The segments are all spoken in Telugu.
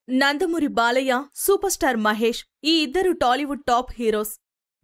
నందమూరి బాలయ్య, సూపర్ స్టార్ మహేష్ ఈ ఇద్దరు Tollywood top heroes.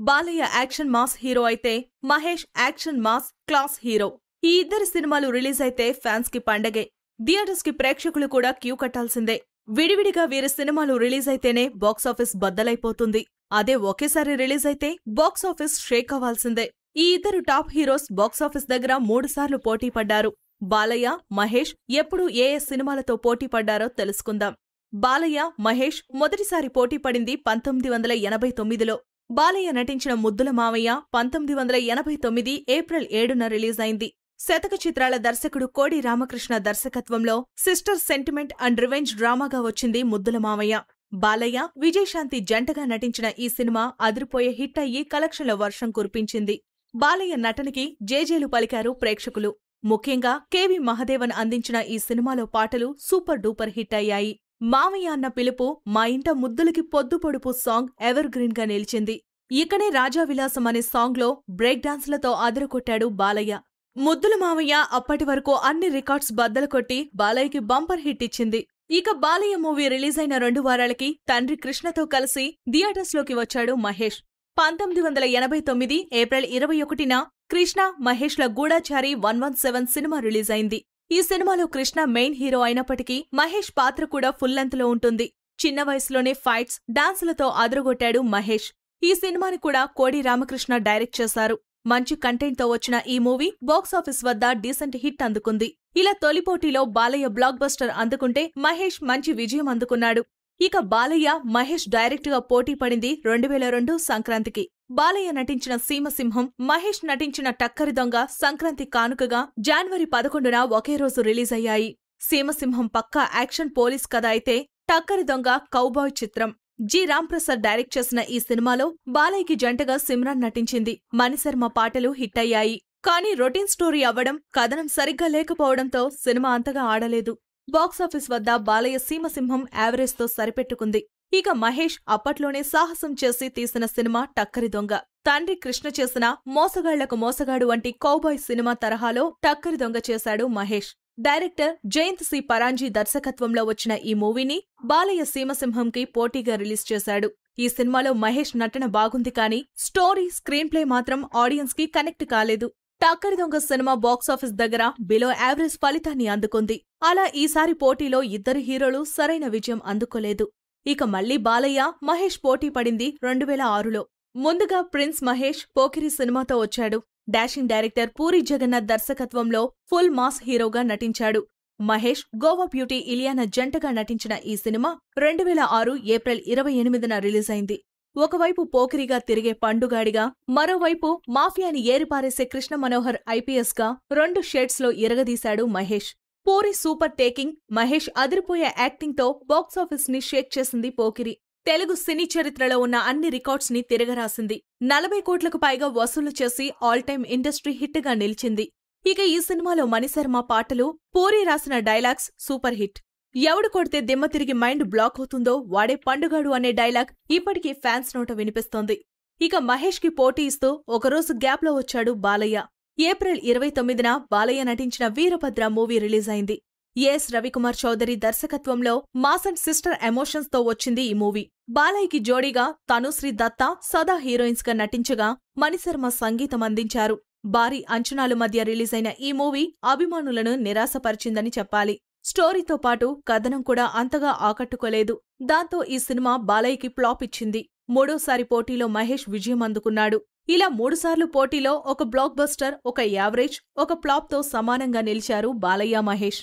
Balayya action mass hero అయితే Mahesh action mass class hero. ఈ ఇద్దరు సినిమాలు రిలీజ్ అయితే ఫ్యాన్స్ కి పండగే. థియేటర్స్ కి ప్రేక్షకులు కూడా క్యూ కట్టాల్సిందే. విడివిడిగా వీరి సినిమాలు రిలీజ్ అయితేనే బాక్సాఫీస్ బద్దలైపోతుంది. అదే ఒకేసారి రిలీజ్ అయితే బాక్సాఫీస్ షేక్ అవ్వాల్సిందే. ఈ ఇద్దరు టాప్ హీరోస్ బాక్సాఫీస్ దగ్గర 3 సార్లు పోటీ పడ్డారు. బాలయ్య, మహేష్ ఎప్పుడు ఏ సినిమాలతో పోటీ పడ్డారో తెలుసుకుందాం. బాలయ్య, మహేష్ మొదటిసారి పోటీ పడింది 1989లో. బాలయ్య నటించిన ముద్దుల మావయ్య 1989 ఏప్రిల్ 7న రిలీజ్ అయింది. శతక చిత్రాల దర్శకుడు కోడి రామకృష్ణ దర్శకత్వంలో సిస్టర్ సెంటిమెంట్ అండ్ రివెంజ్ డ్రామాగా వచ్చింది ముద్దుల మావయ్య. బాలయ్య, విజయశాంతి జంటగా నటించిన ఈ సినిమా అదిరిపోయే హిట్ అయ్యి కలెక్షన్ల వర్షం కురిపించింది. బాలయ్య నటనకి జేజేలు పలికారు ప్రేక్షకులు. ముఖ్యంగా కెవి మహదేవన్ అందించిన ఈ సినిమాలో పాటలు సూపర్ డూపర్ హిట్ అయ్యాయి. మావయ్య అన్న పిలుపు, మా ఇంట ముద్దులకి పొద్దు పొడుపు సాంగ్ ఎవర్ గ్రీన్ గా నిలిచింది. ఇకనే రాజావిలాసం అనే సాంగ్లో బ్రేక్ డాన్స్లతో అదరకొట్టాడు బాలయ్య. ముద్దుల మావయ్య అప్పటి వరకు అన్ని రికార్డ్స్ బద్దలు కొట్టి బాలయ్యకి బంపర్ హిట్ ఇచ్చింది. ఇక బాలయ్య మూవీ రిలీజ్ అయిన 2 వారాలకి తండ్రి కృష్ణతో కలిసి థియేటర్స్లోకి వచ్చాడు మహేష్. 1989 ఏప్రిల్ 21న కృష్ణ, మహేష్ల గూఢచారి 117 సినిమా రిలీజ్ అయింది. ఈ సినిమాలో కృష్ణ మెయిన్ హీరో అయినప్పటికీ మహేష్ పాత్ర కూడా ఫుల్ లెంత్లో ఉంటుంది. చిన్న వయసులోనే ఫైట్స్, డాన్సులతో అదరగొట్టాడు మహేష్. ఈ సినిమాని కూడా కోడి రామకృష్ణ డైరెక్ట్ చేశారు. మంచి కంటెంట్తో వచ్చిన ఈ మూవీ బాక్సాఫీస్ వద్ద డీసెంట్ హిట్ అందుకుంది. ఇలా తొలి పోటీలో బాలయ్య బ్లాక్ బస్టర్ అందుకుంటే మహేష్ మంచి విజయం అందుకున్నాడు. ఇక బాలయ్య, మహేష్ డైరెక్ట్ గా పోటీ పడింది 2002 సంక్రాంతికి. బాలయ్య నటించిన సీమసింహం, మహేష్ నటించిన టక్కరి దొంగ సంక్రాంతి కానుకగా జనవరి 11న ఒకే రోజు రిలీజ్ అయ్యాయి. సీమసింహం పక్కా యాక్షన్ పోలీస్ కథ అయితే టక్కరి దొంగ కౌబాయ్ చిత్రం. జి. రాంప్రసాద్ డైరెక్ట్ చేసిన ఈ సినిమాలో బాలయ్యకి జంటగా సిమ్రాన్ నటించింది. మణిశర్మ పాటలు హిట్ అయ్యాయి. కానీ రొటీన్ స్టోరీ అవ్వడం, కథనం సరిగ్గా లేకపోవడంతో సినిమా అంతగా ఆడలేదు. బాక్సాఫీస్ వద్ద బాలయ్య సీమసింహం యావరేజ్తో సరిపెట్టుకుంది. ఇక మహేష్ అప్పట్లోనే సాహసం చేసి తీసిన సినిమా టక్కరి దొంగ. తండ్రి కృష్ణ చేసిన మోసగాళ్లకు మోసగాడు వంటి కౌబాయ్ సినిమా తరహాలో టక్కరి దొంగ చేశాడు మహేష్. డైరెక్టర్ జయంత్ సి. పరాంజీ దర్శకత్వంలో వచ్చిన ఈ మూవీని బాలయ్య సీమసింహంకి పోటీగా రిలీజ్ చేశాడు. ఈ సినిమాలో మహేష్ నటన బాగుంది కానీ స్టోరీ, స్క్రీన్ ప్లే మాత్రం ఆడియన్స్ కి కనెక్ట్ కాలేదు. టక్కరి దొంగ సినిమా బాక్సాఫీస్ దగ్గర బిలో యావరేజ్ ఫలితాన్ని అందుకుంది. అలా ఈసారి పోటీలో ఇద్దరు హీరోలు సరైన విజయం అందుకోలేదు. ఇక మళ్లీ బాలయ్య, మహేష్ పోటీ పడింది 2006లో. ముందుగా ప్రిన్స్ మహేష్ పోకిరి సినిమాతో వచ్చాడు. డాషింగ్ డైరెక్టర్ పూరి జగన్నాథ్ దర్శకత్వంలో ఫుల్ మాస్ హీరోగా నటించాడు. మహేష్, గోవా బ్యూటీ ఇలియానా జంటగా నటించిన ఈ సినిమా 2006 ఏప్రిల్ 28న రిలీజ్ అయింది. ఒకవైపు పోకిరిగా తిరిగే పండుగాడిగా, మరోవైపు మాఫియాని ఏరిపారేసే కృష్ణ మనోహర్ ఐపీఎస్ గా 2 షేడ్స్ లో ఇరగదీశాడు మహేష్. పూరి సూపర్ టేకింగ్, మహేష్ అదిరిపోయే యాక్టింగ్ తో బాక్సాఫీస్ ని షేక్ చేసింది పోకిరి. తెలుగు సినీ చరిత్రలో ఉన్న అన్ని రికార్డ్స్ ని తిరగరాసింది. 40 కోట్లకు పైగా వసూలు చేసి ఆల్ టైమ్ ఇండస్ట్రీ హిట్ గా నిలిచింది. ఇక ఈ సినిమాలో మణిశర్మ పాటలు, పూరి రాసిన డైలాగ్స్ సూపర్ హిట్. ఎవడు కొడితే దిమ్మ తిరిగి మైండ్ బ్లాక్ అవుతుందో వాడే పండుగాడు అనే డైలాగ్ ఇప్పటికీ ఫ్యాన్స్ నోట వినిపిస్తోంది. ఇక మహేష్ కి పోటీ ఇస్తూ ఒకరోజు గ్యాప్ లో వచ్చాడు బాలయ్య. ఏప్రిల్ 29న బాలయ్య నటించిన వీరభద్ర మూవీ రిలీజ్ అయింది. ఎస్. రవికుమార్ చౌదరి దర్శకత్వంలో మాస్ అండ్ సిస్టర్ ఎమోషన్స్ తో వచ్చింది ఈ మూవీ. బాలయ్యకి జోడీగా తనుశ్రీ దత్తా, సదా హీరోయిన్స్ గా నటించగా మణిశర్మ సంగీతం అందించారు. భారీ అంచనాల మధ్య రిలీజ్ అయిన ఈ మూవీ అభిమానులను నిరాశపరిచిందని చెప్పాలి. స్టోరీతో పాటు కథనం కూడా అంతగా ఆకట్టుకోలేదు. దాంతో ఈ సినిమా బాలయ్యకి ఫ్లాప్ ఇచ్చింది. 3వసారి పోటీలో మహేష్ విజయం అందుకున్నాడు. ఇలా 3 సార్లు పోటీలో ఒక బ్లాక్ బస్టర్, ఒక యావరేజ్, ఒక ఫ్లాప్ తో సమానంగా నిలిచారు బాలయ్య, మహేష్.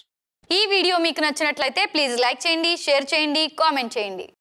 ఈ వీడియో మీకు నచ్చినట్లయితే ప్లీజ్ లైక్ చేయండి, షేర్ చేయండి, కామెంట్ చేయండి.